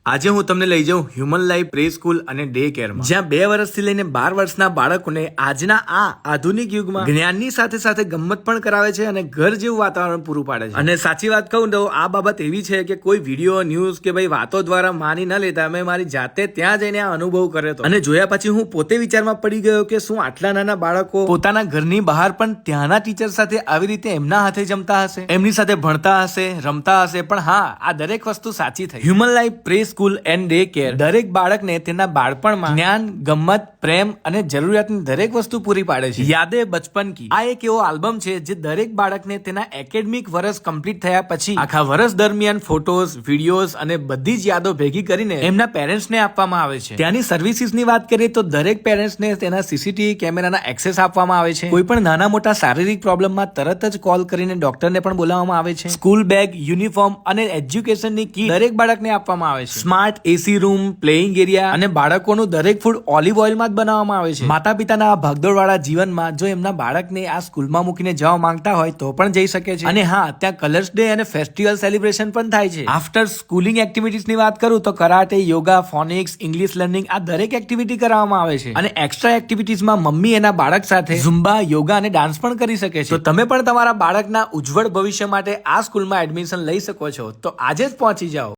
આજે હું તમને લઈ જાઉં હ્યુમન લાઈફ પ્રે સ્કૂલ અને ડે કેરમાં, જ્યાં 2 વર્ષથી લઈને 12 વર્ષના બાળકોને આજના આ આધુનિક યુગમાં જ્ઞાનની સાથે સાથે ગમ્મત પણ કરાવે છે અને ઘર જેવું વાતાવરણ પૂરું પાડે છે. અને સાચી વાત કહું તો આ બાબત એવી છે કે કોઈ વિડીયો, ન્યૂઝ કે ભાઈ વાતો દ્વારા માની ન લેતા મેં મારી જાતે ત્યાં જઈને આ અનુભવ કર્યો હતો અને જોયા પછી હું પોતે વિચારમાં પડી ગયો કે શું આટલા નાના બાળકો પોતાના ઘરની બહાર પણ ત્યાંના ટીચર સાથે આવી રીતે એમના હાથે જમતા હશે, એમની સાથે ભણતા હશે, રમતા હશે. પણ હા, આ દરેક વસ્તુ સાચી થઈ. Human life pre school and day care દરેક બાળકને તેના બાળપણમાં જ્ઞાન, ગમ્મત, પ્રેમ અને જરૂરિયાતની દરેક વસ્તુ પૂરી પાડે છે. યાદે બચપન કી આ એક એવો આલ્બમ છે જે દરેક બાળકને તેના એકેડમિક વર્ષ કમ્પ્લીટ થયા પછી આખા વર્ષ દરમિયાન ફોટોઝ, વિડીયોઝ અને બધી જ યાદો ભેગી કરીને એમના પેરેન્ટ્સને આપવામાં આવે છે. ત્યાંની સર્વિસીસની વાત કરીએ તો દરેક પેરેન્ટ્સને તેના સીસીટીવી કેમેરાના એક્સેસ આપવામાં આવે છે. કોઈ પણ નાના મોટા શારીરિક પ્રોબ્લેમમાં તરત જ કોલ કરીને ડોક્ટરને પણ બોલાવવામાં આવે છે. સ્કૂલ બેગ, યુનિફોર્મ અને એજ્યુકેશનની કીટ દરેક બાળકને આપવામાં આવે છે. Smart AC room, playing area અને બાળકોનું દરેક ફૂડ ઓલિવ ઓઇલમાં જ બનાવવામાં આવે છે. માતા પિતાના આ ભાગદોડવાળા જીવનમાં જો એમના બાળકને આ સ્કૂલમાં મૂકીને જવા માંગતા હોય તો પણ જઈ શકે છે. અને હા, ત્યાં કલર્સ ડે અને ફેસ્ટિવલ સેલિબ્રેશન પણ થાય છે. આફ્ટર સ્કૂલિંગ એક્ટિવિટીઝની વાત કરું તો karate, yoga, phonics, English learning આ દરેક એક્ટિવિટી કરવામાં આવે છે. અને એક્સ્ટ્રા એક્ટિવિટીઝમાં મમ્મી એના બાળક સાથે ઝુમ્બા, યોગા અને ડાન્સ પણ કરી શકે છે. તો તમે પણ તમારા બાળકના ઉજ્જવળ ભવિષ્ય માટે આ સ્કૂલમાં એડમિશન લઈ શકો છો. તો આજે જ પહોંચી જાઓ.